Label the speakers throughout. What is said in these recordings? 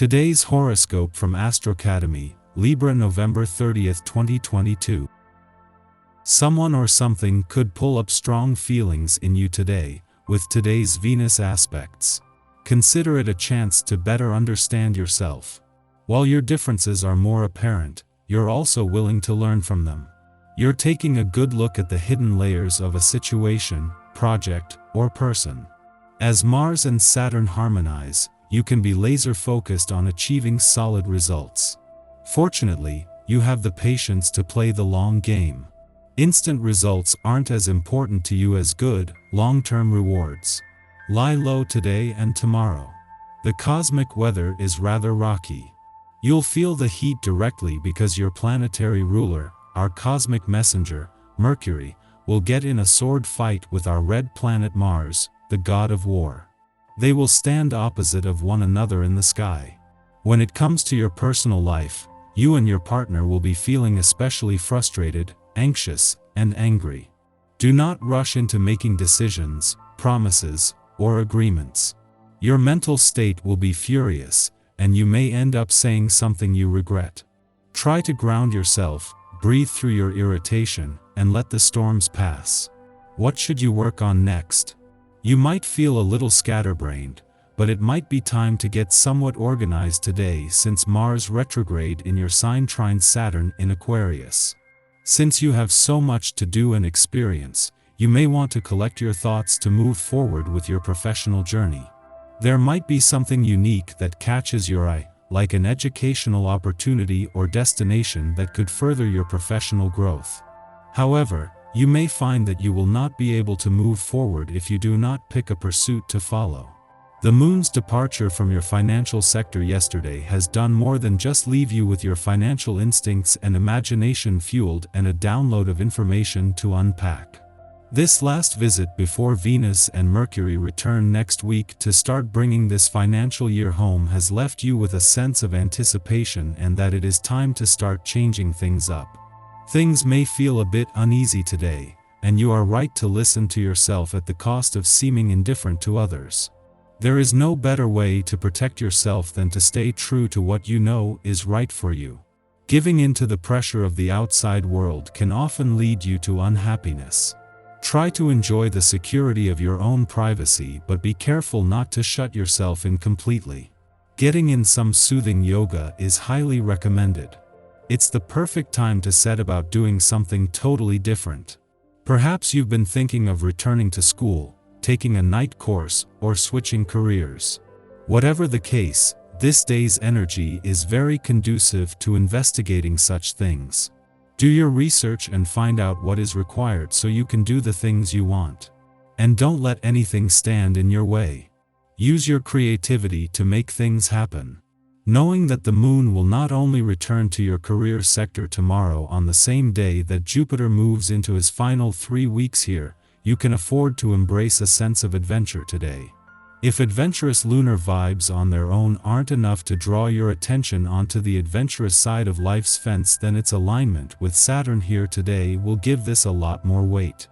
Speaker 1: Today's horoscope from Astrocademy, Libra November 30th, 2022. Someone or something could pull up strong feelings in you today, with today's Venus aspects. Consider it a chance to better understand yourself. While your differences are more apparent, you're also willing to learn from them. You're taking a good look at the hidden layers of a situation, project, or person. As Mars and Saturn harmonize, you can be laser-focused on achieving solid results. Fortunately, you have the patience to play the long game. Instant results aren't as important to you as good, long-term rewards. Lie low today and tomorrow. The cosmic weather is rather rocky. You'll feel the heat directly because your planetary ruler, our cosmic messenger, Mercury, will get in a sword fight with our red planet Mars, the god of war. They will stand opposite of one another in the sky. When it comes to your personal life, you and your partner will be feeling especially frustrated, anxious, and angry. Do not rush into making decisions, promises, or agreements. Your mental state will be furious, and you may end up saying something you regret. Try to ground yourself, breathe through your irritation, and let the storms pass. What should you work on next? You might feel a little scatterbrained, but it might be time to get somewhat organized today since Mars retrograde in your sign trines Saturn in Aquarius. Since you have so much to do and experience, you may want to collect your thoughts to move forward with your professional journey. There might be something unique that catches your eye, like an educational opportunity or destination that could further your professional growth. However, you may find that you will not be able to move forward if you do not pick a pursuit to follow. The moon's departure from your financial sector yesterday has done more than just leave you with your financial instincts and imagination fueled and a download of information to unpack. This last visit before Venus and Mercury return next week to start bringing this financial year home has left you with a sense of anticipation and that it is time to start changing things up. Things may feel a bit uneasy today, and you are right to listen to yourself at the cost of seeming indifferent to others. There is no better way to protect yourself than to stay true to what you know is right for you. Giving in to the pressure of the outside world can often lead you to unhappiness. Try to enjoy the security of your own privacy, but be careful not to shut yourself in completely. Getting in some soothing yoga is highly recommended. It's the perfect time to set about doing something totally different. Perhaps you've been thinking of returning to school, taking a night course, or switching careers. Whatever the case, this day's energy is very conducive to investigating such things. Do your research and find out what is required so you can do the things you want. And don't let anything stand in your way. Use your creativity to make things happen. Knowing that the moon will not only return to your career sector tomorrow on the same day that Jupiter moves into his final 3 weeks here, you can afford to embrace a sense of adventure today. If adventurous lunar vibes on their own aren't enough to draw your attention onto the adventurous side of life's fence, then its alignment with Saturn here today will give this a lot more weight.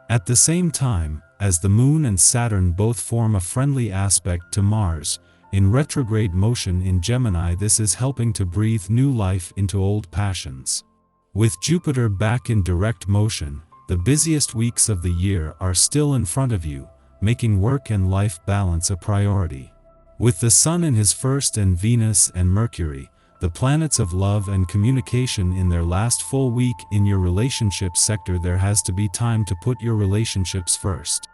Speaker 1: At the same time, as the moon and Saturn both form a friendly aspect to Mars, in retrograde motion in Gemini, this is helping to breathe new life into old passions. With Jupiter back in direct motion, the busiest weeks of the year are still in front of you, making work and life balance a priority. With the Sun in his first and Venus and Mercury, the planets of love and communication in their last full week in your relationship sector, there has to be time to put your relationships first.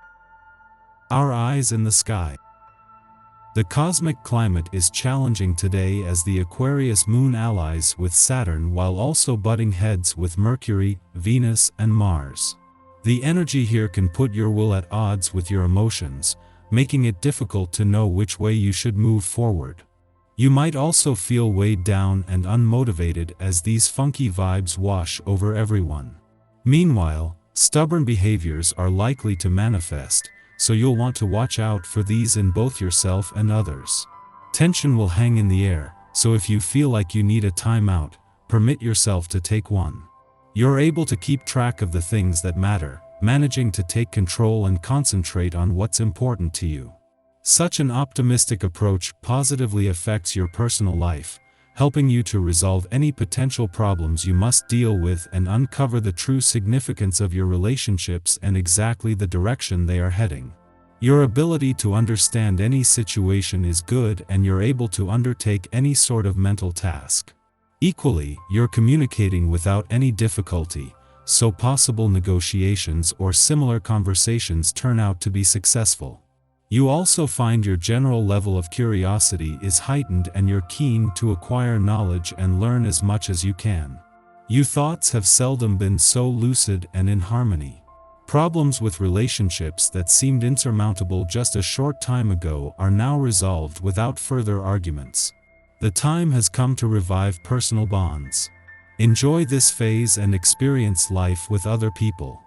Speaker 1: Our eyes in the sky. The cosmic climate is challenging today as the Aquarius moon allies with Saturn while also butting heads with Mercury, Venus, and Mars. The energy here can put your will at odds with your emotions, making it difficult to know which way you should move forward. You might also feel weighed down and unmotivated as these funky vibes wash over everyone. Meanwhile, stubborn behaviors are likely to manifest, so you'll want to watch out for these in both yourself and others. Tension will hang in the air, so if you feel like you need a timeout, permit yourself to take one. You're able to keep track of the things that matter, managing to take control and concentrate on what's important to you. Such an optimistic approach positively affects your personal life, helping you to resolve any potential problems you must deal with and uncover the true significance of your relationships and exactly the direction they are heading. Your ability to understand any situation is good and you're able to undertake any sort of mental task. Equally, you're communicating without any difficulty, so possible negotiations or similar conversations turn out to be successful. You also find your general level of curiosity is heightened and you're keen to acquire knowledge and learn as much as you can. Your thoughts have seldom been so lucid and in harmony. Problems with relationships that seemed insurmountable just a short time ago are now resolved without further arguments. The time has come to revive personal bonds. Enjoy this phase and experience life with other people.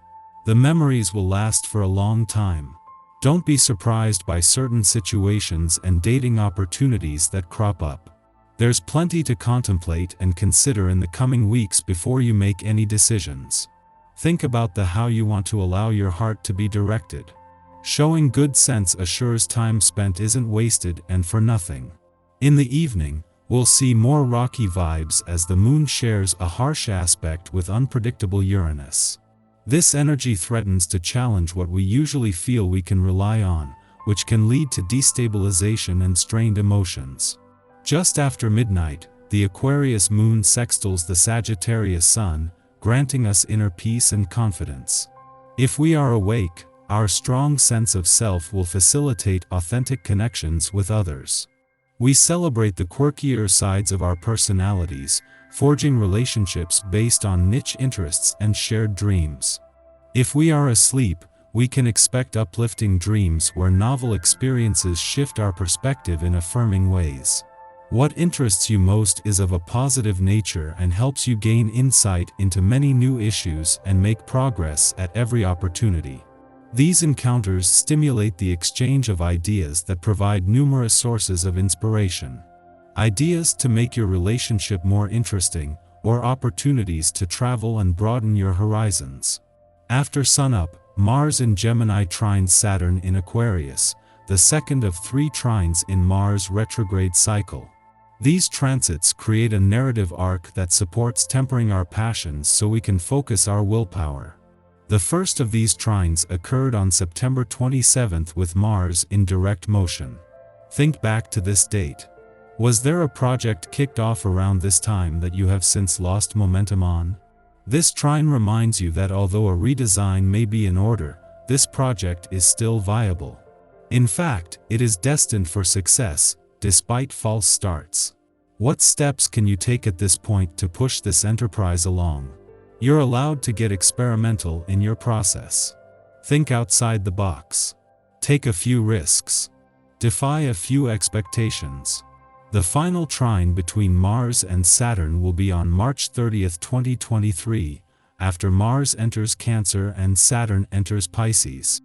Speaker 1: The memories will last for a long time. Don't be surprised by certain situations and dating opportunities that crop up. There's plenty to contemplate and consider in the coming weeks before you make any decisions. Think about how you want to allow your heart to be directed. Showing good sense assures time spent isn't wasted and for nothing. In the evening, we'll see more rocky vibes as the moon shares a harsh aspect with unpredictable Uranus. This energy threatens to challenge what we usually feel we can rely on, which can lead to destabilization and strained emotions. Just after midnight, the Aquarius moon sextiles the Sagittarius sun, granting us inner peace and confidence. If we are awake, our strong sense of self will facilitate authentic connections with others. We celebrate the quirkier sides of our personalities, forging relationships based on niche interests and shared dreams. If we are asleep, we can expect uplifting dreams where novel experiences shift our perspective in affirming ways. What interests you most is of a positive nature and helps you gain insight into many new issues and make progress at every opportunity. These encounters stimulate the exchange of ideas that provide numerous sources of inspiration. Ideas to make your relationship more interesting, or opportunities to travel and broaden your horizons. After sunup, Mars in Gemini trines Saturn in Aquarius, the second of 3 trines in Mars' retrograde cycle. These transits create a narrative arc that supports tempering our passions so we can focus our willpower. The first of these trines occurred on September 27th with Mars in direct motion. Think back to this date. Was there a project kicked off around this time that you have since lost momentum on? This trine reminds you that although a redesign may be in order, this project is still viable. In fact, it is destined for success, despite false starts. What steps can you take at this point to push this enterprise along? You're allowed to get experimental in your process. Think outside the box. Take a few risks. Defy a few expectations. The final trine between Mars and Saturn will be on March 30th, 2023, after Mars enters Cancer and Saturn enters Pisces.